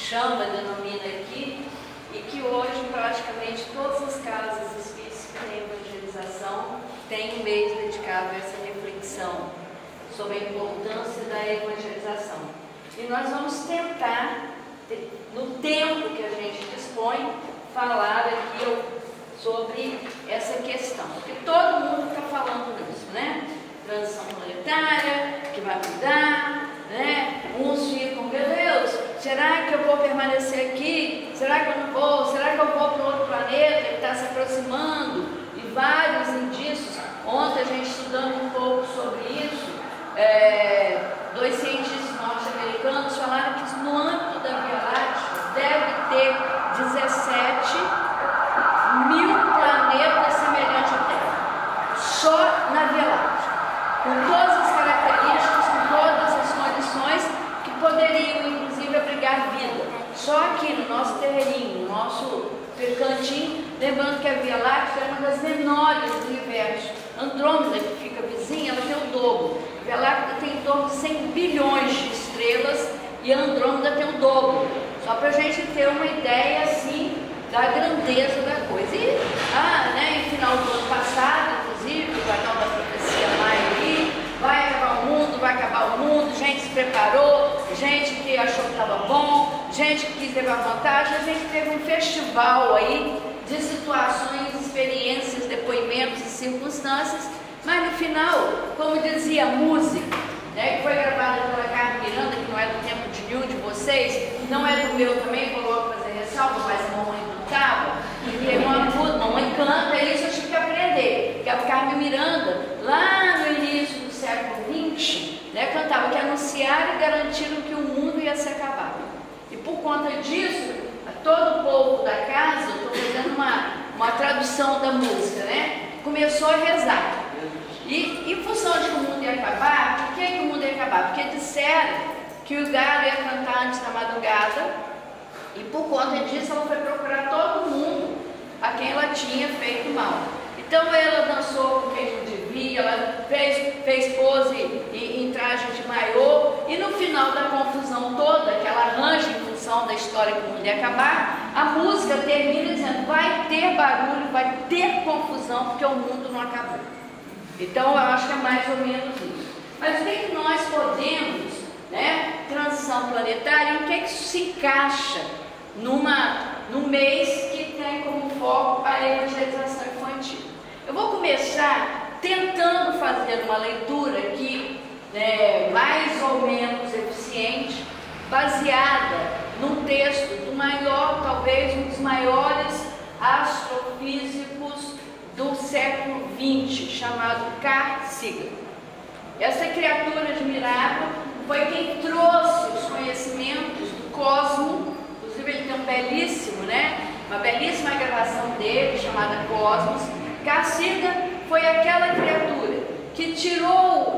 chama, denomina aqui, e que hoje praticamente todas as casas espíritas que têm evangelização têm um mês dedicado a essa reflexão sobre a importância da evangelização. E nós vamos tentar, no tempo que a gente dispõe, falar aqui sobre essa questão, porque todo mundo está falando nisso, né? Transição planetária, que vai mudar, né? Uns ficam, meu Deus, será que eu vou permanecer aqui? Será que eu não vou? Será que eu vou para outro planeta que está se aproximando? E vários indícios. Ontem a gente estudando um pouco sobre isso, dois cientistas norte-americanos falaram que no âmbito da Via Láctea deve ter 17 mil planetas semelhantes à Terra, só na Via Láctea, com todas as características, com todas as condições que poderiam inclusive abrigar vida. Só aqui no nosso terreirinho, no nosso cantinho, lembrando que a Via Láctea é uma das menores do universo. Andrômeda, que fica vizinha, ela tem o dobro. A Via Láctea tem em torno de 100 bilhões de estrelas e a Andrômeda tem o dobro. Só para a gente ter uma ideia assim da grandeza da coisa. E, no final do ano passado, inclusive, o canal da profecia Maia, vai acabar o mundo, gente se preparou, gente que achou que estava bom, gente que quis levar vantagem. A gente teve um festival aí de situações, experiências, depoimentos e circunstâncias, mas no final, como dizia a música, né, que foi gravada pela Carmen Miranda, que não é do tempo de nenhum de vocês, não é do meu também, vou logo fazer ressalva, mas a mamãe cantava, e tem uma música, mamãe canta, e isso eu tive que aprender, que a Carmen Miranda, lá no início do século XX, né, cantava que anunciaram e garantiram que o mundo ia se acabar. E por conta disso, todo o povo da casa, estou fazendo uma tradução da música, né, começou a rezar. E em função de que o mundo ia acabar, por que o mundo ia acabar? Porque disseram que o galo ia cantar antes da madrugada, e por conta disso ela foi procurar todo mundo a quem ela tinha feito mal. Então ela dançou com quem não devia, ela fez pose em traje de maiô, e no final da confusão toda que ela arranja em função da história que o mundo ia acabar, a música termina dizendo: vai ter barulho, vai ter confusão, porque o mundo não acabou. Então eu acho que é mais ou menos isso. Mas o que é que nós podemos, né, transição planetária, em que é que isso se encaixa num mês que tem como foco a evangelização infantil? Eu vou começar tentando fazer uma leitura aqui, mais ou menos eficiente, baseada num texto do maior, talvez um dos maiores astrofísicos do século XX, chamado Carl Sagan. Essa criatura admirável foi quem trouxe os conhecimentos do cosmos. Inclusive ele tem uma belíssima gravação dele, chamada Cosmos. Carl Sagan foi aquela criatura que tirou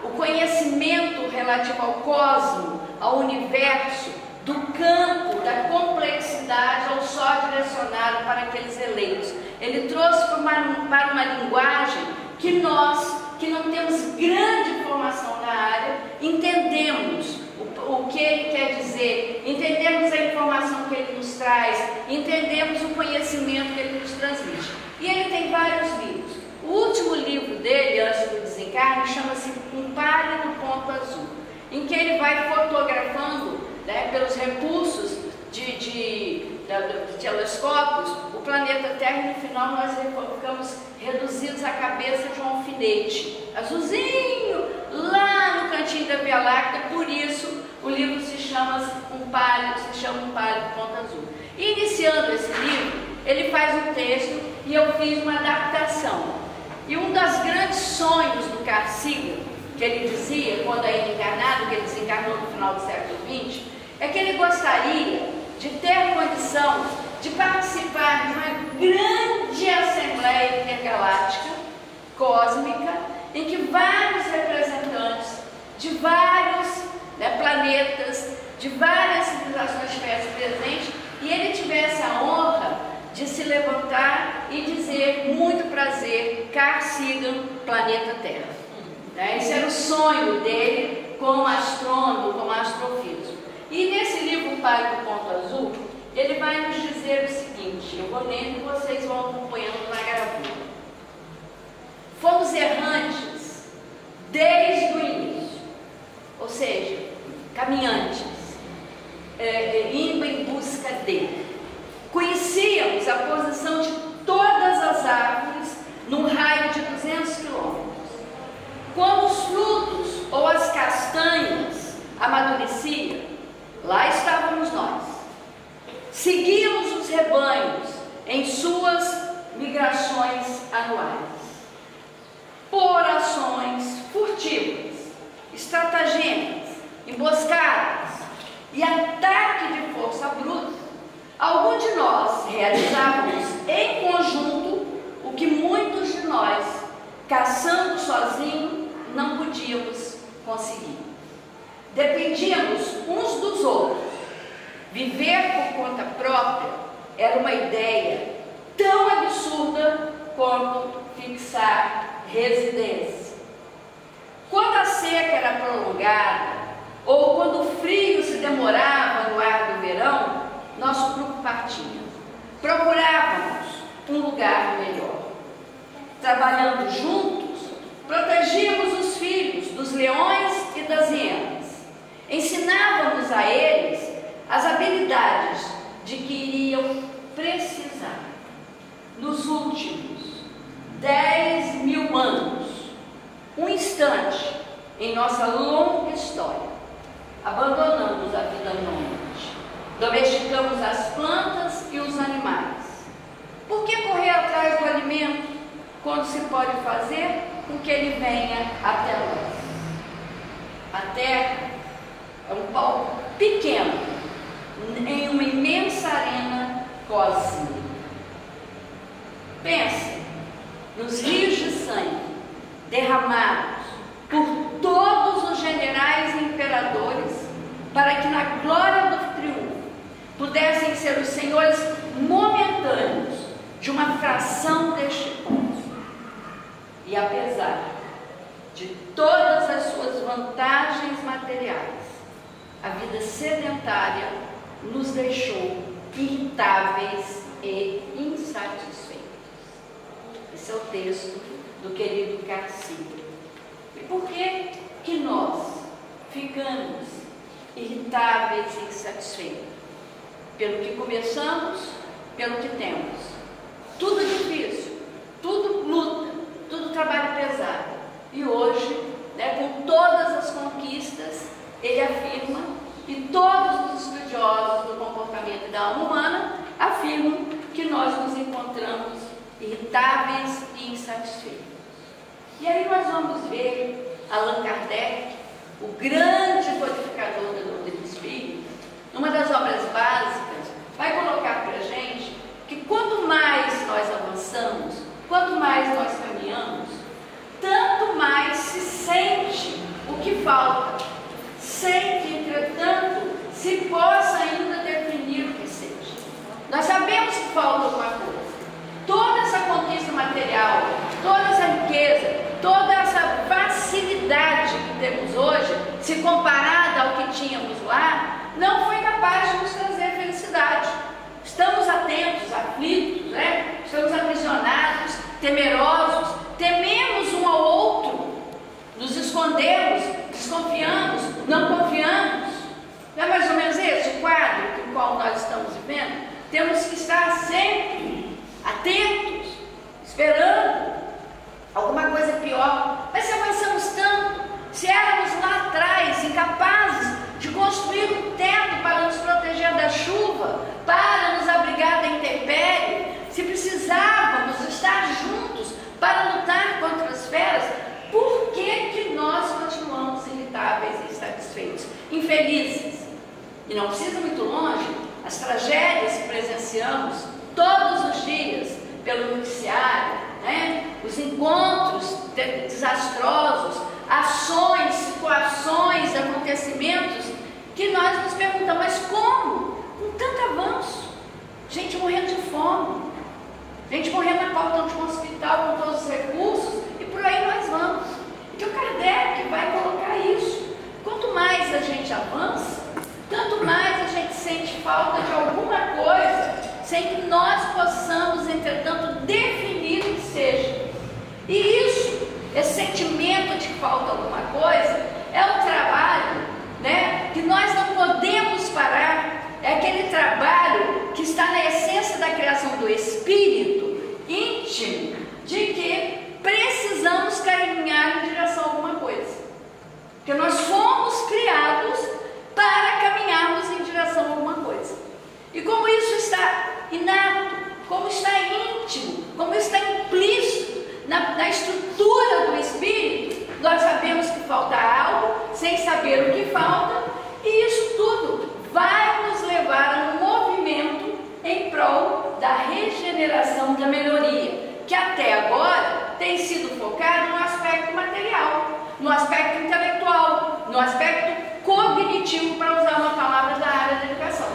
o conhecimento relativo ao cosmos, ao universo, do campo da complexidade ao só direcionado para aqueles eleitos. Ele trouxe para uma linguagem que nós, que não temos grande formação na área, entendemos o que ele quer dizer, entendemos a informação que ele nos traz, entendemos o conhecimento que ele nos transmite. E ele tem vários livros. O último livro dele, antes do desencarne, chama-se Um Pálido Ponto Azul, em que ele vai fotografando, pelos recursos de telescópios, o planeta Terra, e no final nós ficamos reduzidos à cabeça de um alfinete azulzinho, lá no cantinho da Via Láctea. Por isso o livro se chama Um Pálido Ponto Azul. E iniciando esse livro, ele faz um texto e eu fiz uma adaptação. E um dos grandes sonhos do Carl Sagan, que ele dizia quando ainda encarnado, que ele desencarnou no final do século XX, é que ele gostaria de ter condição de participar de uma grande assembleia intergaláctica, cósmica, em que vários representantes de vários planetas, de várias civilizações estivessem presentes, e ele tivesse a honra de se levantar e dizer: muito prazer, Carl Sagan, planeta Terra. Esse era o sonho dele como astrônomo, como astrofísico. E nesse livro Pai do Ponto Azul, ele vai nos dizer o seguinte, eu vou lendo e vocês vão acompanhando na gravura. Fomos errantes desde o início, ou seja, caminhantes, indo em busca dele. Conhecíamos a posição de todas as árvores num raio de 200 quilômetros. Quando os frutos ou as castanhas amadureciam, lá estávamos nós. Seguíamos os rebanhos em suas migrações anuais. Por ações furtivas, estratagêmicas, emboscadas e ataque de força bruta, alguns de nós realizávamos em conjunto o que muitos de nós, caçando sozinhos, não podíamos conseguir. Dependíamos uns dos outros. Viver por conta própria era uma ideia tão absurda quanto fixar residência. Quando a seca era prolongada, ou quando o frio se demorava no ar do verão, nosso grupo partia. Procurávamos um lugar melhor. Trabalhando juntos, protegíamos os filhos dos leões e das hienas. Ensinávamos a eles as habilidades de que iriam precisar. Nos últimos 10.000 anos, um instante em nossa longa história, abandonamos a vida nômade, domesticamos as plantas e os animais. Por que correr atrás do alimento quando se pode fazer com que ele venha até nós? A terra é um palco pequeno em uma imensa arena cósmica. Pense nos rios de sangue derramados por todos os generais e imperadores para que na glória do triunfo pudessem ser os senhores momentâneos de uma fração deste ponto. E apesar de todas as suas vantagens materiais, a vida sedentária nos deixou irritáveis e insatisfeitos. Esse é o texto do querido Garcia. E por que que nós ficamos irritáveis e insatisfeitos? Pelo que começamos, pelo que temos. Tudo difícil, tudo luta, tudo trabalho pesado. E hoje, com todas as conquistas, ele afirma, e todos os estudiosos do comportamento e da alma humana afirmam que nós nos encontramos irritáveis e insatisfeitos. E aí nós vamos ver Allan Kardec, o grande codificador da doutrina espírita, numa das obras básicas, vai colocar para a gente que quanto mais nós avançamos, quanto mais nós caminhamos, tanto mais se sente o que falta, sem que, entretanto, se possa ainda definir o que seja. Nós sabemos que falta alguma coisa. Toda essa conquista material, toda essa riqueza, toda essa facilidade que temos hoje, se comparada ao que tínhamos lá, não foi capaz de nos trazer felicidade. Estamos atentos, aflitos, estamos aprisionados, temerosos, tememos um ao outro, nos escondemos, desconfiamos, não confiamos. Não é mais ou menos esse o quadro com o qual nós estamos vivendo? Temos que estar sempre atentos, esperando alguma coisa pior. Mas se avançamos tanto, se éramos lá atrás incapazes de construir um teto para nos proteger da chuva, para nos abrigar da intempérie, se precisávamos estar juntos para lutar contra as feras, por que nós continuamos irritáveis e insatisfeitos, infelizes? E não precisa muito longe, as tragédias que presenciamos todos os dias pelo noticiário, os encontros desastrosos, ações, situações, acontecimentos, que nós nos perguntamos, mas como? Com tanto avanço, gente morrendo de fome, gente morrendo na porta de um hospital com todos os recursos, e por aí nós vamos. Então Kardec vai colocar isso. Quanto mais a gente avança, tanto possamos, entretanto, definir o que seja. E isso, esse sentimento de que falta alguma coisa, é o trabalho, né, que nós não podemos parar. É aquele trabalho que está na essência da criação do espírito íntimo, de que precisamos caminhar em direção a alguma coisa. Porque nós fomos criados para caminharmos em direção a alguma coisa. E como isso está inato, como está íntimo, como está implícito na estrutura do espírito, nós sabemos que falta algo, sem saber o que falta, e isso tudo vai nos levar a um movimento em prol da regeneração, da melhoria, que até agora tem sido focado no aspecto material, no aspecto intelectual, no aspecto cognitivo, para usar uma palavra da área da educação.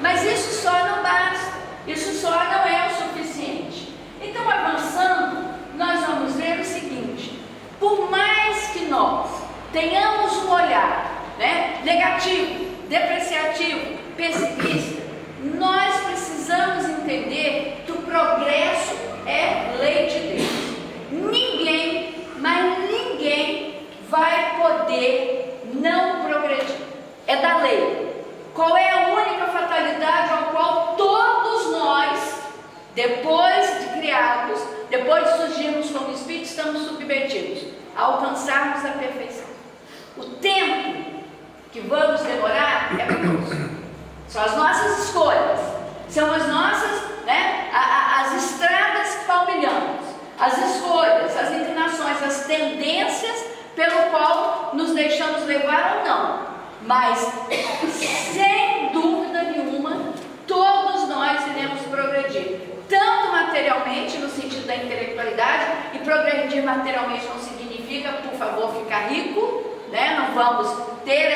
Mas isso só não basta, isso só não é o suficiente. Então, avançando, nós vamos ver o seguinte: por mais que nós tenhamos um olhar, né, negativo, depreciativo, pessimista, nós precisamos entender que o progresso é lei de Deus. Ninguém, mas ninguém vai poder não progredir. É da lei. Qual é a única fatalidade ao qual todos nós, depois de criados, depois de surgirmos como espírito, estamos submetidos a alcançarmos a perfeição? O tempo que vamos demorar é conosco. São as nossas escolhas, são as nossas, né, as estradas que palmilhamos, as escolhas, as inclinações, as tendências pelo qual nos deixamos levar ou não. Mas, sem dúvida nenhuma, todos nós iremos progredir, tanto materialmente, no sentido da intelectualidade, e progredir materialmente não significa, por favor, ficar rico, né? Não vamos ter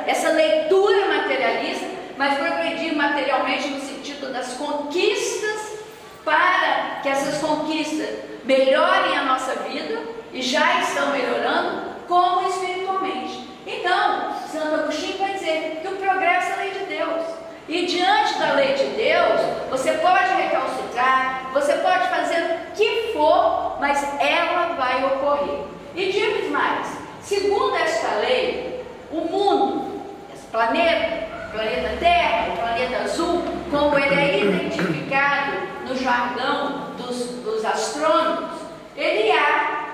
essa leitura materialista, mas progredir materialmente no sentido das conquistas, para que essas conquistas melhorem a nossa vida, e já estão melhorando, como espiritualmente. Então, Santo Agostinho vai dizer que o progresso é a lei de Deus. E diante da lei de Deus, você pode recalcitrar, você pode fazer o que for, mas ela vai ocorrer. E digo mais, segundo esta lei, o mundo, esse planeta Terra, o planeta azul, como ele é identificado no jargão dos astrônomos, ele há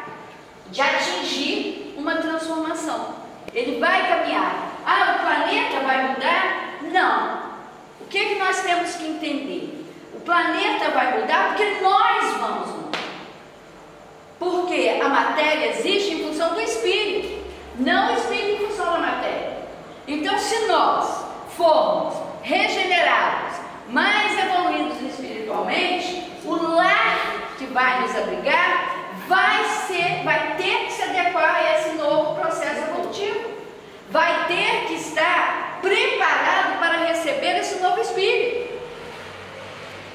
de atingir uma transformação. Ele vai caminhar. Ah, o planeta vai mudar? Não. O que nós temos que entender? O planeta vai mudar porque nós vamos mudar. Porque a matéria existe em função do espírito, não o espírito em função da matéria. Então, se nós formos regenerados, mais evoluídos espiritualmente, o lar que vai nos abrigar vai ter que se adequar a esse novo processo evolutivo, vai ter que estar preparado para receber esse novo espírito.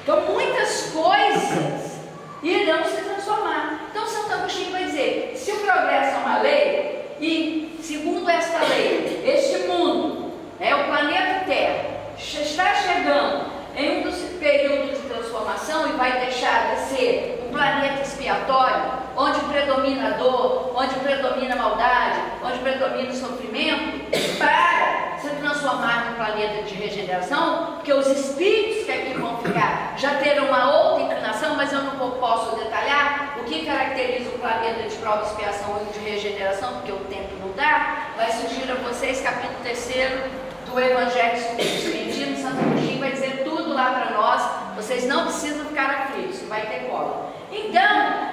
Então, muitas coisas irão se transformar. Então, Santo Agostinho vai dizer: se o progresso é uma lei, e segundo esta lei, este mundo, o planeta Terra, está chegando em um dos períodos de transformação e vai deixar de ser um planeta expiatório, onde predomina a dor, onde predomina a maldade, onde predomina o sofrimento, para se transformar num planeta de regeneração, porque os espíritos que aqui vão ficar já terão uma outra inclinação, mas eu não posso detalhar o que caracteriza o planeta de prova, expiação e de regeneração, porque o tempo não dá. Vai surgir a vocês capítulo 3º do Evangelho segundo o Espiritismo. Santo Agostinho vai dizer tudo lá para nós. Vocês não precisam ficar aflitos, vai ter cola. Então,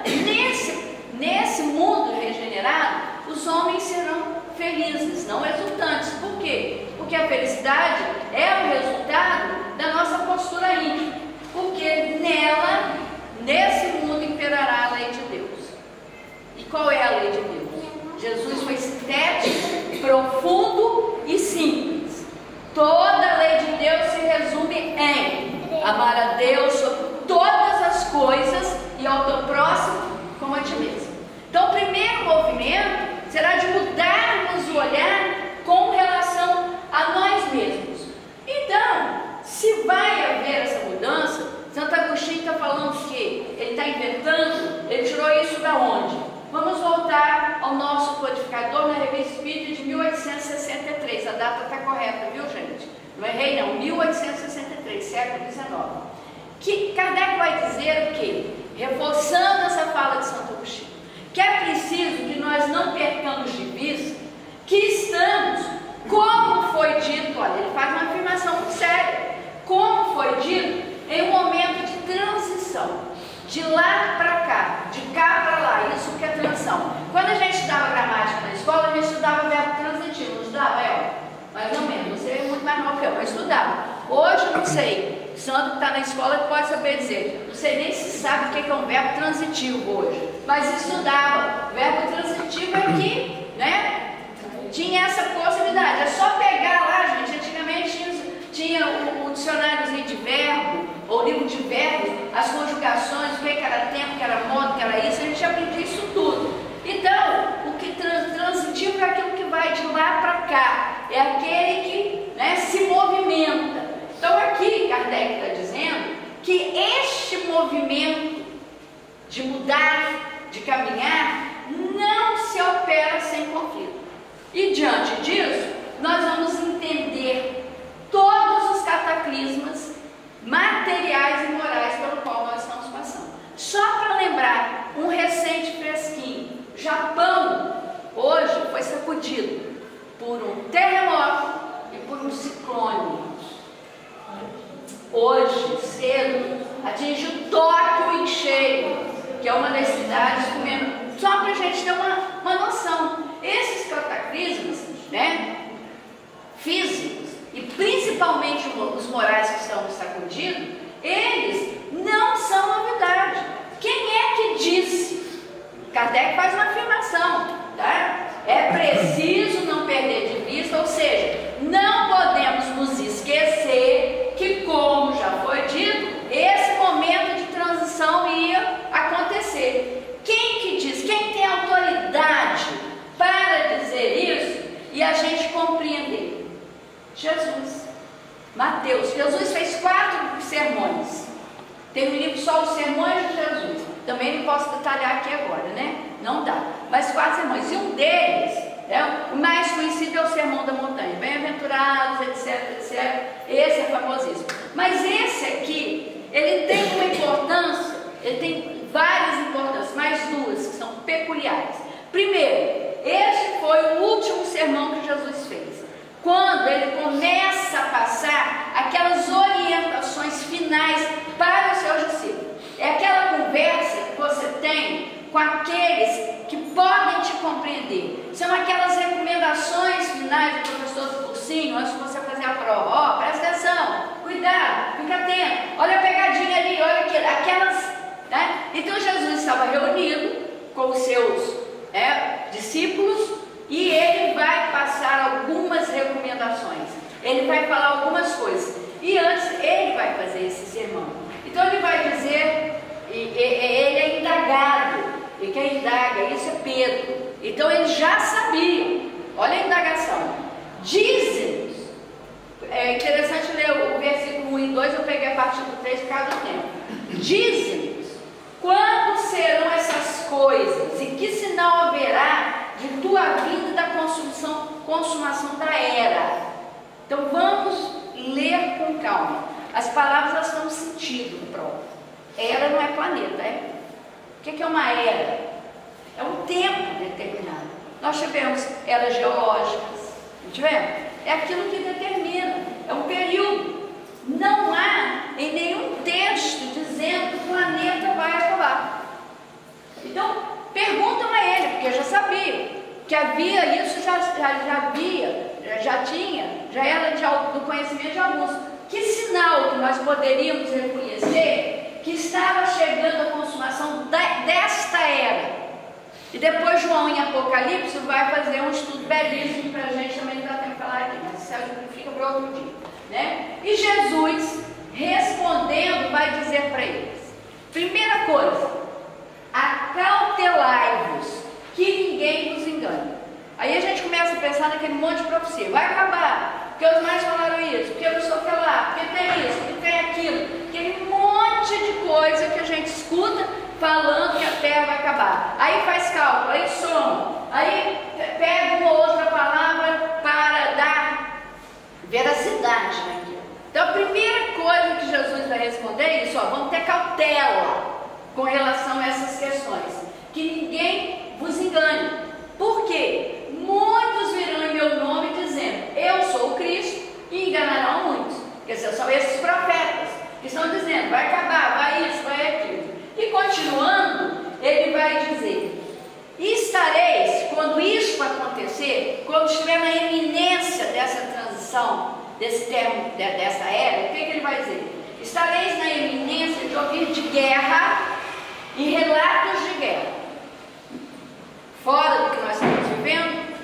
nesse mundo regenerado, os homens serão felizes, não exultantes. Por quê? Porque a felicidade é o resultado da nossa postura íntima. Porque nesse mundo imperará a lei de Deus. E qual é a lei de Deus? Jesus foi sintético, profundo e simples. Toda a lei de Deus se resume em amar a Deus sobre todas as coisas e ao teu próximo como a ti mesmo. Então, o primeiro movimento será de mudarmos o olhar com relação a nós mesmos. Então, se vai haver essa mudança, Santo Agostinho está inventando, ele tirou isso da onde? Vamos voltar ao nosso codificador na Revista Espírita de 1863, a data está correta, viu gente? Não errei não, 1863, século XIX. Que Kardec vai dizer o quê? Reforçando essa fala de Santo Agostinho, que é preciso que nós não percamos de vista que estamos, como foi dito, olha, ele faz uma afirmação muito séria, como foi dito, em um momento de transição, de lá para cá, de cá para lá, isso que é transição. Quando a gente estudava gramática na escola, a gente estudava verbo transitivo, não estudava? Mais ou menos, você é muito mais novo que eu estudava. Hoje eu não sei, o Sandro que está na escola pode saber dizer, não sei nem se sabe o que é um verbo transitivo hoje, mas estudava. O verbo transitivo é que, né? Tinha essa possibilidade, é só pegar lá, gente, antigamente tinha o dicionáriozinho de verbo, ou livro de verbos, as conjugações, o que era tempo, o que era modo, o que era isso, a gente aprendia isso tudo. Então, o que transitivo é aquilo que vai de lá para cá, é aquele que, né, se movimenta. Então aqui Kardec está dizendo que este movimento de mudar, de caminhar, não se opera sem conflito. E diante disso, nós vamos entender todos os cataclismas materiais e morais pelo qual nós estamos passando. Só para lembrar, um recente fresquinho, Japão hoje foi sacudido por um terremoto e por um ciclone. Hoje, cedo, atingiu Tóquio em cheio, que é uma das cidades comendo, só para a gente ter uma noção. Esses cataclismos, né, físicos e principalmente os morais que estão sacudidos, eles não são novidade. Quem é que disse? Kardec faz uma afirmação, tá? É preciso não perder de vista, ou seja, não podemos nos esquecer que, como já foi dito, esse momento de transição ia acontecer. Quem que diz? Quem tem autoridade para dizer isso e a gente compreender? Jesus. Mateus. Jesus fez 4 sermões. Tem um livro só os sermões de Jesus. Também não posso detalhar aqui agora, né? Não dá. Mas 4 sermões. E um deles, o mais conhecido é o Sermão da Montanha. Bem-aventurados, etc, etc. Esse é famosíssimo. Mas esse aqui, ele tem uma importância, ele tem várias importâncias, mais 2 que são peculiares. Primeiro, esse foi o último sermão que Jesus fez. Quando ele começa a passar aquelas orientações finais para os seus discípulos. É aquela conversa que você tem com aqueles que podem te compreender. São aquelas recomendações finais do professor Cursinho antes de você fazer a prova. Ó, presta atenção, cuidado, fica atento, olha a pegadinha ali, olha aquelas, né? Então Jesus estava reunido com os seus discípulos e ele vai passar algumas recomendações. Ele vai falar algumas coisas. E antes ele vai fazer esse sermão. Então ele vai dizer, ele é indagado, e quem indaga isso é Pedro. Então ele já sabia, olha a indagação. Dizem-nos, é interessante ler o versículo 1 e 2, eu peguei a partir do 3 por causa do tempo. Dizem-nos, quando serão essas coisas, e que sinal haverá de tua vinda e da consumação da era? Então vamos ler com calma. As palavras elas estão no sentido próprio. Era não é planeta, é? O que é uma era? É um tempo determinado. Nós tivemos eras geológicas, não tivemos? É aquilo que determina, é um período. Não há em nenhum texto dizendo que o planeta vai acabar. Então, perguntam a ele, porque já sabia que havia isso, já era do conhecimento de alguns. Que sinal que nós poderíamos reconhecer que estava chegando a consumação desta era? E depois João em Apocalipse vai fazer um estudo belíssimo para a gente, também não dá tempo de falar aqui, mas isso fica para outro dia, né? E Jesus, respondendo, vai dizer para eles, primeira coisa, acautelai-vos, que ninguém vos engane. Aí a gente começa a pensar naquele monte de profecia, vai acabar, porque os mais falaram isso, porque eu não sou que lá, porque tem isso, porque tem aquilo, aquele monte de coisa que a gente escuta falando que a terra vai acabar. Aí faz cálculo, aí soma, aí pega uma outra palavra para dar veracidade naquilo. Então a primeira coisa que Jesus vai responder é isso, vamos ter cautela com relação a essas questões, que ninguém vos engane. Por quê? Muitos virão em meu nome dizendo, eu sou o Cristo, e enganarão muitos. Quer dizer, são esses profetas que estão dizendo, vai acabar, vai isso, vai aquilo. E continuando, ele vai dizer, e estareis, quando isso acontecer, quando estiver na iminência dessa transição, desse termo, dessa era, o que ele vai dizer? Estareis na iminência de ouvir de guerra e relatos de guerra. Fora do que nós estamos vivendo,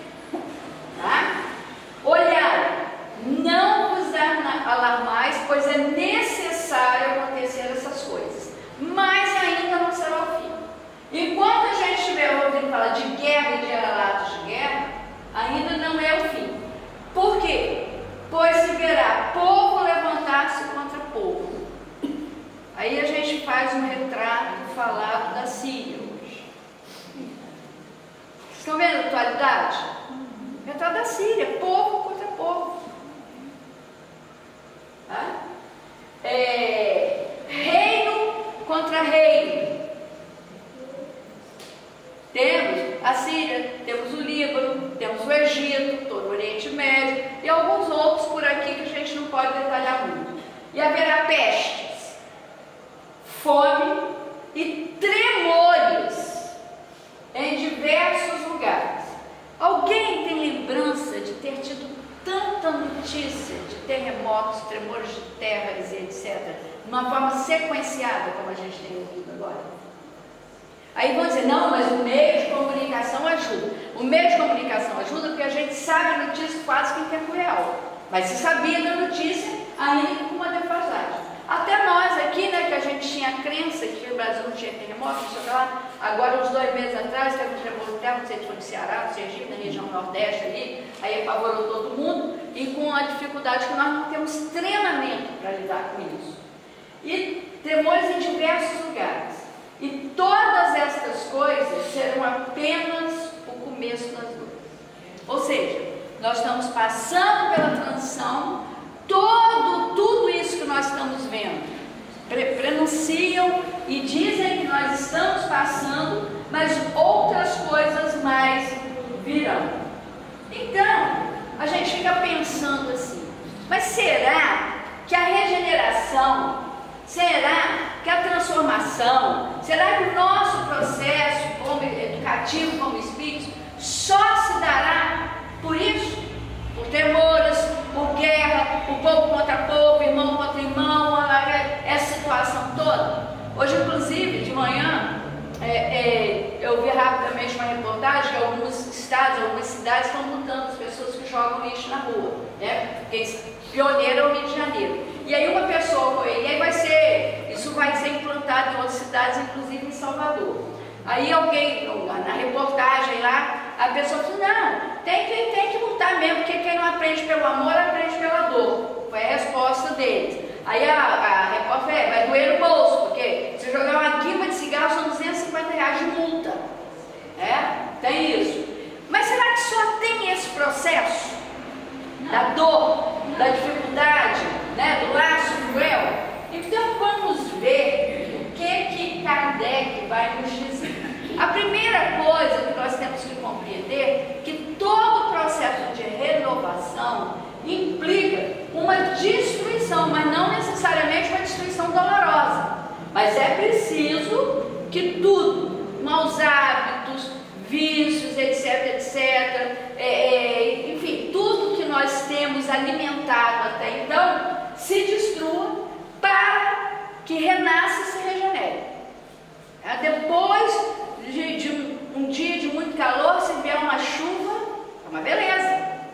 tá? Olhai, não vos alarmais, pois é necessário acontecer essas coisas, mas ainda não será o fim. Enquanto a gente estiver ouvindo falar de guerra e de relatos de guerra, ainda não é o fim. Por quê? Pois se verá povo levantar-se contra povo. Aí a gente faz um retrato falado da Síria hoje. Estão vendo a atualidade? Retrato da Síria, povo contra povo. Tá? Reino contra reino. Temos a Síria, temos o Líbano, temos o Egito, todo o Oriente Médio e alguns outros por aqui que a gente não pode detalhar muito. E haverá pestes, fome e tremores em diversos lugares. Alguém tem lembrança de ter tido tanta notícia de terremotos, tremores de terras e etc., de uma forma sequenciada como a gente tem ouvido agora? Aí vão dizer, não, mas o meio de comunicação ajuda. O meio de comunicação ajuda porque a gente sabe a notícia quase que em tempo real. Mas se sabia da notícia ainda com uma defasagem. Até nós aqui, né, que a gente tinha a crença que o Brasil não tinha terremoto, não sei o que lá. Agora, uns 2 meses atrás, teve um tremor de terra, não sei se foi no Ceará, no Sergipe, na região Nordeste ali. Aí apavorou todo mundo e com a dificuldade que nós não temos treinamento para lidar com isso. E tremores em diversos lugares. E todas estas coisas serão apenas o começo das dores. Ou seja, nós estamos passando pela transição, tudo isso que nós estamos vendo, prenunciam e dizem que nós estamos passando, mas outras coisas mais virão. Então, a gente fica pensando assim, mas será que a regeneração, será que a transformação, será que o nosso processo como educativo, como espírito, só se dará por isso? Por temores, por guerra, por povo contra povo, irmão contra irmão, essa situação toda? Hoje, inclusive, de manhã, eu vi rapidamente uma reportagem que alguns estados, algumas cidades estão multando as pessoas que jogam lixo na rua, né? Porque pioneiro é o Rio de Janeiro. E aí uma pessoa foi, e aí isso vai ser implantado em outras cidades, inclusive em Salvador. Aí alguém, na reportagem lá, a pessoa falou, não, tem que multar mesmo, porque quem não aprende pelo amor, aprende pela dor. Foi a resposta deles. Aí a repórter vai doer no bolso, porque se jogar uma guimba de cigarro são R$250 de multa. Tem isso. Mas será que só tem esse processo? Da dor, da dificuldade, né, do laço cruel? Então vamos ver o que Kardec vai nos dizer. A primeira coisa que nós temos que compreender é que todo processo de renovação implica uma destruição, mas não necessariamente uma destruição dolorosa. Mas é preciso que tudo, maus hábitos, vícios, etc, enfim, tudo que nós temos alimentado até então, se destrua para que renasça e se regenere. Depois de um dia de muito calor, se vier uma chuva, é uma beleza. É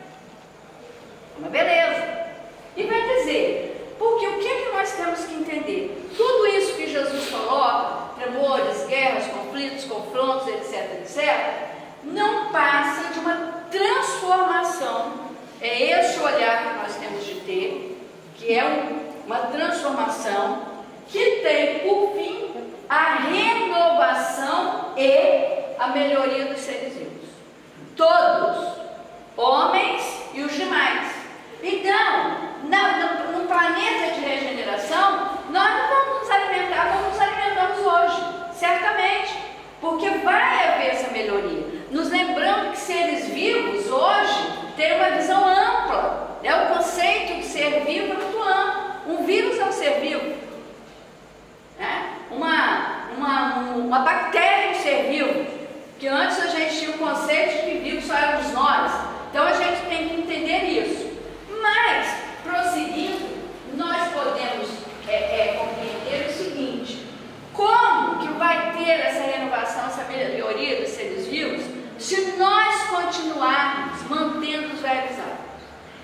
uma beleza. E vai dizer, porque o que é que nós temos que entender? Tudo isso que Jesus coloca, tremores, guerras, conflitos, confrontos, etc, não passa de uma transformação. É esse o olhar que nós temos de ter, que é uma transformação que tem por fim a renovação e a melhoria dos seres vivos. Todos, homens e os demais. Então, no planeta de regeneração, nós não vamos nos alimentar como nos alimentamos hoje, certamente, porque vai haver essa melhoria. Nos lembrando que seres vivos hoje têm uma visão ampla, o conceito de ser vivo é muito amplo. Um vírus é um ser vivo, uma bactéria é um ser vivo, que antes a gente tinha o conceito de que vivos só éramos nós. Então a gente tem que entender isso. Mas, prosseguindo, nós podemos compreender o seguinte: como que vai ter essa renovação, essa melhoria dos seres vivos, se nós continuarmos mantendo os velhos hábitos?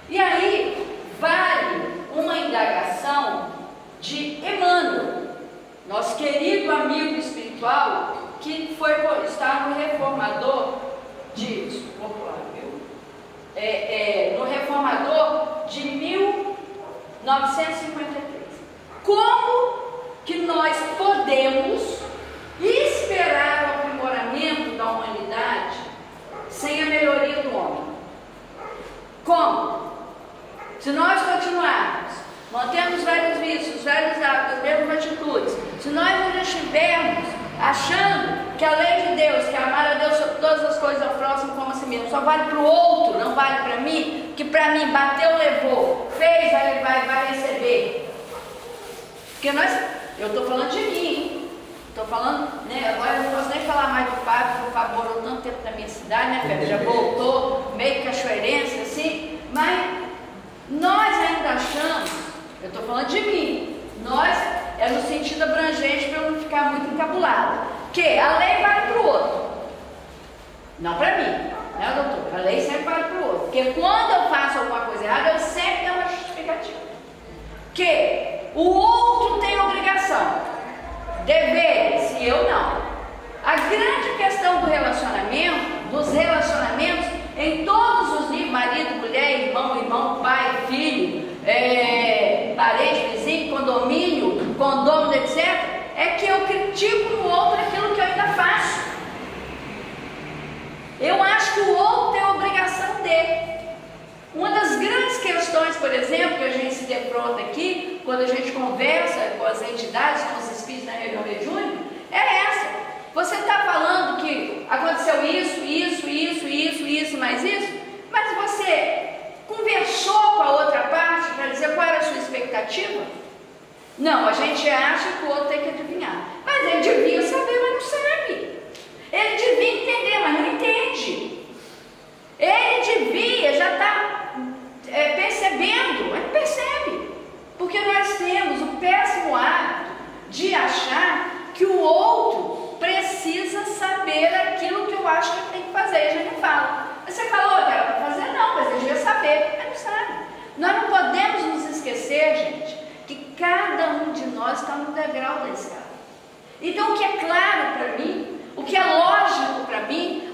E aí, vale uma indagação de Emmanuel, nosso querido amigo espiritual, que está no Reformador no Reformador de 1953. Como que nós podemos esperar o aprimoramento da humanidade sem a melhoria do homem? Como? Se nós continuarmos mantendo os velhos vícios, os velhos hábitos, as mesmas atitudes, se nós não estivermos achando que a lei de Deus, que amar a Deus sobre todas as coisas ao próximo como a si mesmo, só vale para o outro, não vale para mim, que para mim bateu, levou, fez, vai receber. Porque eu estou falando de mim, estou falando, agora eu não posso nem falar mais do Fábio, porque o Fábio morou tanto tempo na minha cidade, Fábio? Já voltou, meio cachoeirense, assim, mas nós ainda achamos, eu estou falando de mim, nós é no sentido abrangente para eu não ficar muito encabulada, que a lei vale para o outro, não para mim, doutor? A lei sempre vale para o outro, porque quando eu faço alguma coisa errada, eu sempre dou uma justificativa, que o outro tem obrigação, deveres, e eu não. A grande questão do relacionamento, dos relacionamentos, em todos os níveis, marido, mulher, irmão, pai, filho, parente, vizinho, condomínio, condômino, etc., é que eu critico no outro aquilo que eu ainda faço. Eu acho que o outro tem a obrigação dele. Uma das grandes questões, por exemplo, que a gente se defronta aqui, quando a gente conversa com as entidades, com os espíritos na reunião mediúnica, é essa. Você está falando que aconteceu isso, mais isso, mas você conversou com a outra parte para dizer qual era a sua expectativa? Não, a gente acha que o outro tem que adivinhar. Mas ele devia saber, mas não sabe. Ele devia entender, mas não entende. Ele devia já estar percebendo, mas não percebe. Porque nós temos o péssimo hábito de achar que o outro precisa saber aquilo que eu acho que ele tem que fazer. E a gente não fala. Você falou que era para fazer? Não, mas ele devia saber. Mas não sabe. Nós não podemos nos esquecer, gente, que cada um de nós está no degrau da escada. Então, o que é claro para mim, o que é lógico para mim,